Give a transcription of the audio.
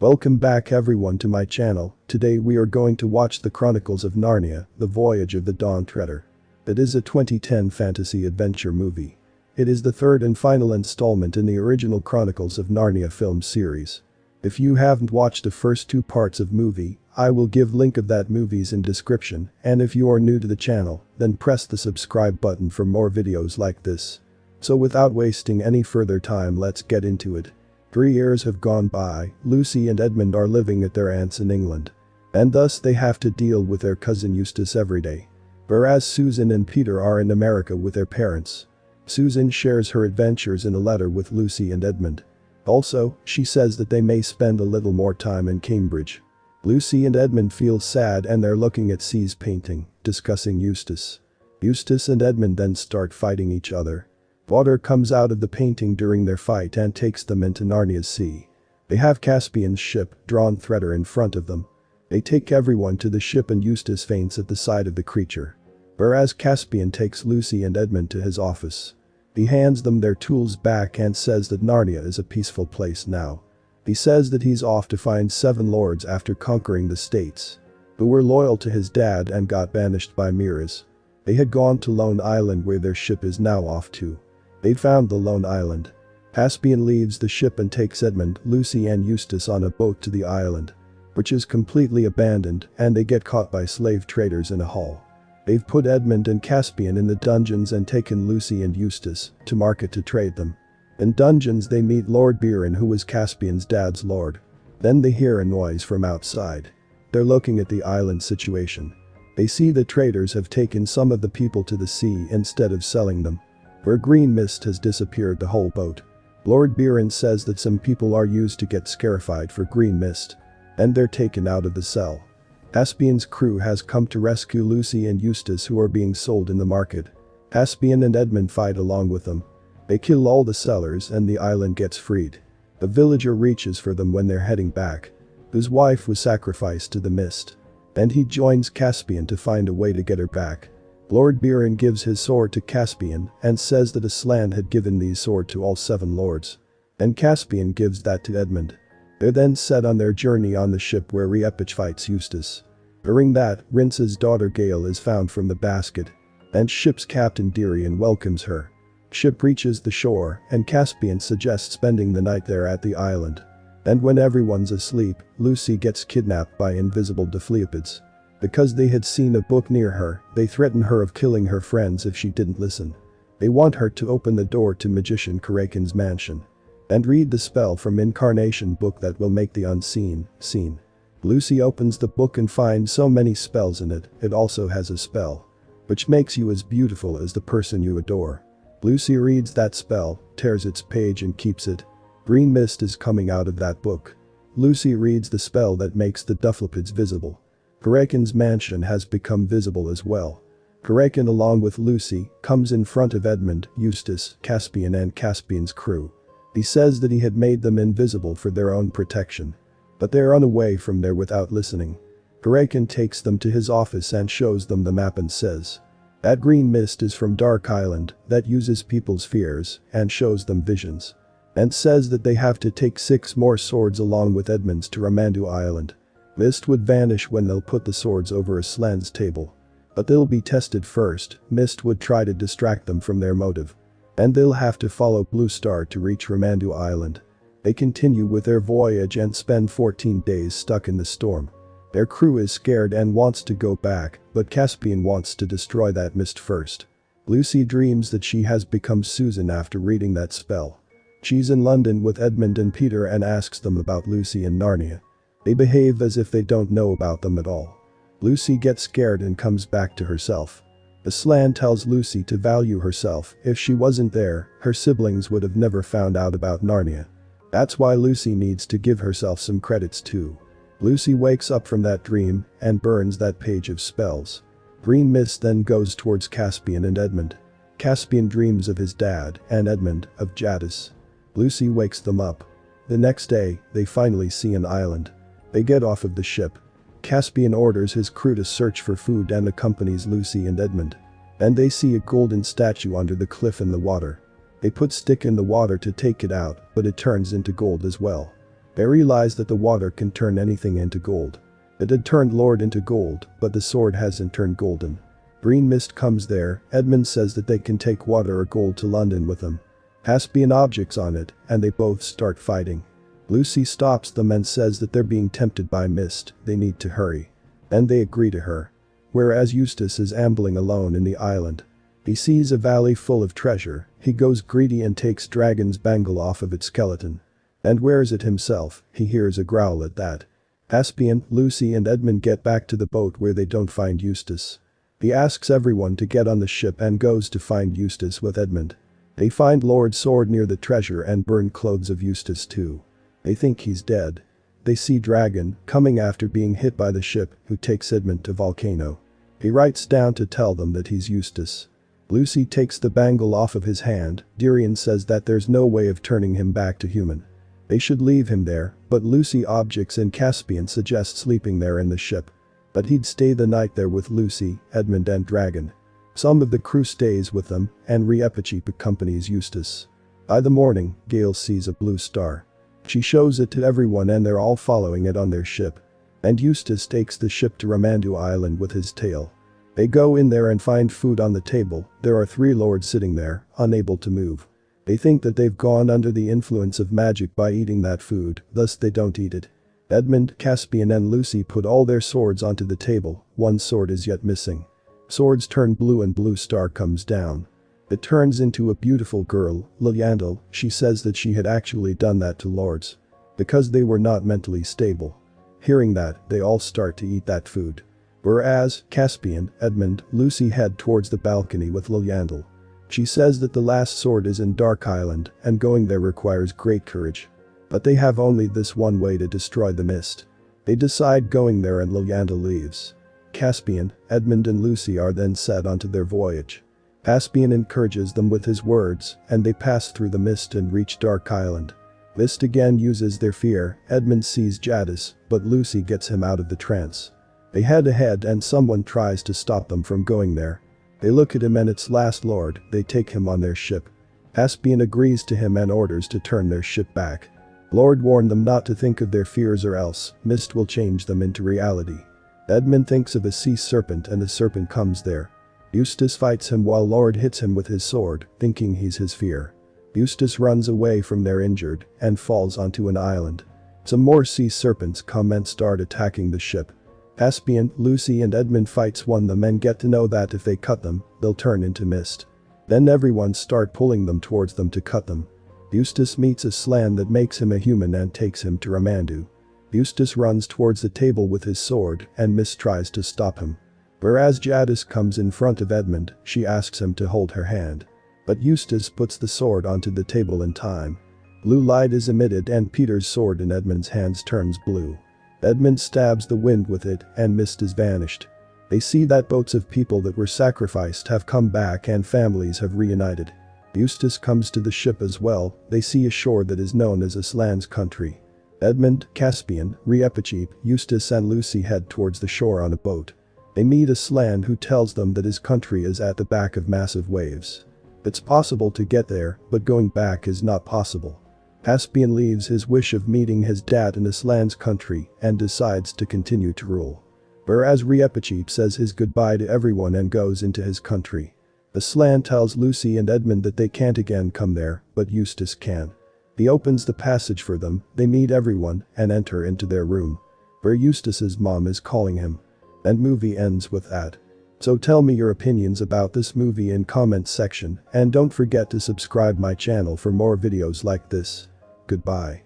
Welcome back everyone to my channel. Today we are going to watch the Chronicles of Narnia, The Voyage of the Dawn Treader. It is a 2010 fantasy adventure movie. It is the third and final installment in the original Chronicles of Narnia film series. If you haven't watched the first two parts of movie, I will give link of that movies in description, and if you are new to the channel, then press the subscribe button for more videos like this. So without wasting any further time, let's get into it. 3 years have gone by, Lucy and Edmund are living at their aunt's in England. And thus they have to deal with their cousin Eustace every day. Whereas Susan and Peter are in America with their parents. Susan shares her adventures in a letter with Lucy and Edmund. Also, she says that they may spend a little more time in Cambridge. Lucy and Edmund feel sad and they're looking at C's painting, discussing Eustace. Eustace and Edmund then start fighting each other. Water comes out of the painting during their fight and takes them into Narnia's sea. They have Caspian's ship, drawn Treader, in front of them. They take everyone to the ship and Eustace faints at the sight of the creature. Whereas Caspian takes Lucy and Edmund to his office. He hands them their tools back and says that Narnia is a peaceful place now. He says that he's off to find 7 lords after conquering the states. Who were loyal to his dad and got banished by Miraz. They had gone to Lone Island where their ship is now off to. They found the lone island. Caspian leaves the ship and takes Edmund, Lucy and Eustace on a boat to the island. Which is completely abandoned and they get caught by slave traders in a hall. They've put Edmund and Caspian in the dungeons and taken Lucy and Eustace to market to trade them. In dungeons they meet Lord Biron, who was Caspian's dad's lord. Then they hear a noise from outside. They're looking at the island situation. They see the traders have taken some of the people to the sea instead of selling them. Where green mist has disappeared the whole boat. Lord Biron says that some people are used to get scarified for green mist. And they're taken out of the cell. Caspian's crew has come to rescue Lucy and Eustace, who are being sold in the market. Caspian and Edmund fight along with them. They kill all the sellers and the island gets freed. The villager reaches for them when they're heading back. Whose wife was sacrificed to the mist. And he joins Caspian to find a way to get her back. Lord Biron gives his sword to Caspian and says that Aslan had given these sword to all 7 lords. And Caspian gives that to Edmund. They're then set on their journey on the ship where Riepich fights Eustace. During that, Rince's daughter Gale is found from the basket. And ship's captain Dirian welcomes her. Ship reaches the shore and Caspian suggests spending the night there at the island. And when everyone's asleep, Lucy gets kidnapped by invisible Defleopids. Because they had seen a book near her, they threaten her of killing her friends if she didn't listen. They want her to open the door to magician Karakin's mansion. And read the spell from Incarnation book that will make the unseen seen. Lucy opens the book and finds so many spells in it, it also has a spell. Which makes you as beautiful as the person you adore. Lucy reads that spell, tears its page and keeps it. Green mist is coming out of that book. Lucy reads the spell that makes the Defleopids visible. Karakin's mansion has become visible as well. Karakin, along with Lucy, comes in front of Edmund, Eustace, Caspian and Caspian's crew. He says that he had made them invisible for their own protection. But they run away from there without listening. Karakin takes them to his office and shows them the map and says that green mist is from Dark Island that uses people's fears and shows them visions. And says that they have to take 6 more swords along with Edmund's to Ramandu Island. Mist would vanish when they'll put the swords over Aslan's table. But they'll be tested first. Mist would try to distract them from their motive. And they'll have to follow Blue Star to reach Ramandu Island. They continue with their voyage and spend 14 days stuck in the storm. Their crew is scared and wants to go back, but Caspian wants to destroy that mist first. Lucy dreams that she has become Susan after reading that spell. She's in London with Edmund and Peter and asks them about Lucy and Narnia. They behave as if they don't know about them at all. Lucy gets scared and comes back to herself. Aslan tells Lucy to value herself. If she wasn't there, her siblings would have never found out about Narnia. That's why Lucy needs to give herself some credits too. Lucy wakes up from that dream and burns that page of spells. Green mist then goes towards Caspian and Edmund. Caspian dreams of his dad and Edmund of Jadis. Lucy wakes them up. The next day, they finally see an island. They get off of the ship. Caspian orders his crew to search for food and accompanies Lucy and Edmund. And they see a golden statue under the cliff in the water. They put stick in the water to take it out, but it turns into gold as well. They realize that the water can turn anything into gold. It had turned Lord into gold, but the sword hasn't turned golden. Green mist comes there. Edmund says that they can take water or gold to London with them. Caspian objects on it, and they both start fighting. Lucy stops them and says that they're being tempted by mist, they need to hurry. And they agree to her. Whereas Eustace is ambling alone in the island. He sees a valley full of treasure. He goes greedy and takes Dragon's bangle off of its skeleton. And wears it himself. He hears a growl at that. Caspian, Lucy and Edmund get back to the boat where they don't find Eustace. He asks everyone to get on the ship and goes to find Eustace with Edmund. They find Lord's sword near the treasure and burn clothes of Eustace too. They think he's dead. They see Dragon coming after being hit by the ship, who takes Edmund to volcano. He writes down to tell them that he's Eustace. Lucy takes the bangle off of his hand. Durian says that there's no way of turning him back to human. They should leave him there, but Lucy objects and Caspian suggests sleeping there in the ship. But he'd stay the night there with Lucy, Edmund and Dragon. Some of the crew stays with them, and Reepicheep accompanies Eustace. By the morning, Gale sees a blue star. She shows it to everyone and they're all following it on their ship. And Eustace takes the ship to Ramandu Island with his tail. They go in there and find food on the table. There are 3 lords sitting there, unable to move. They think that they've gone under the influence of magic by eating that food, thus they don't eat it. Edmund, Caspian and Lucy put all their swords onto the table. One sword is yet missing. Swords turn blue and blue star comes down. It turns into a beautiful girl, Liliandel. She says that she had actually done that to lords. Because they were not mentally stable. Hearing that, they all start to eat that food. Whereas, Caspian, Edmund, Lucy head towards the balcony with Liliandel. She says that the last sword is in Dark Island, and going there requires great courage. But they have only this one way to destroy the mist. They decide going there and Liliandel leaves. Caspian, Edmund and Lucy are then set onto their voyage. Caspian encourages them with his words, and they pass through the mist and reach Dark Island. Mist again uses their fear. Edmund sees Jadis, but Lucy gets him out of the trance. They head ahead and someone tries to stop them from going there. They look at him and it's Last Lord. They take him on their ship. Caspian agrees to him and orders to turn their ship back. Lord warned them not to think of their fears or else mist will change them into reality. Edmund thinks of a sea serpent and the serpent comes there. Eustace fights him while Lord hits him with his sword, thinking he's his fear. Eustace runs away from there injured and falls onto an island. Some more sea serpents come and start attacking the ship. Caspian, Lucy and Edmund fights one them and get to know that if they cut them, they'll turn into mist. Then everyone start pulling them towards them to cut them. Eustace meets a slan that makes him a human and takes him to Ramandu. Eustace runs towards the table with his sword and Mist tries to stop him. Whereas Jadis comes in front of Edmund, she asks him to hold her hand. But Eustace puts the sword onto the table in time. Blue light is emitted and Peter's sword in Edmund's hands turns blue. Edmund stabs the wind with it and Mist is vanished. They see that boats of people that were sacrificed have come back and families have reunited. Eustace comes to the ship as well. They see a shore that is known as Aslan's country. Edmund, Caspian, Reepicheep, Eustace and Lucy head towards the shore on a boat. They meet Aslan who tells them that his country is at the back of massive waves. It's possible to get there, but going back is not possible. Caspian leaves his wish of meeting his dad in Aslan's country and decides to continue to rule. Whereas Reepicheep says his goodbye to everyone and goes into his country. Aslan tells Lucy and Edmund that they can't again come there, but Eustace can. He opens the passage for them. They meet everyone and enter into their room. Where Eustace's mom is calling him. And movie ends with that. So tell me your opinions about this movie in comments section and don't forget to subscribe my channel for more videos like this. Goodbye.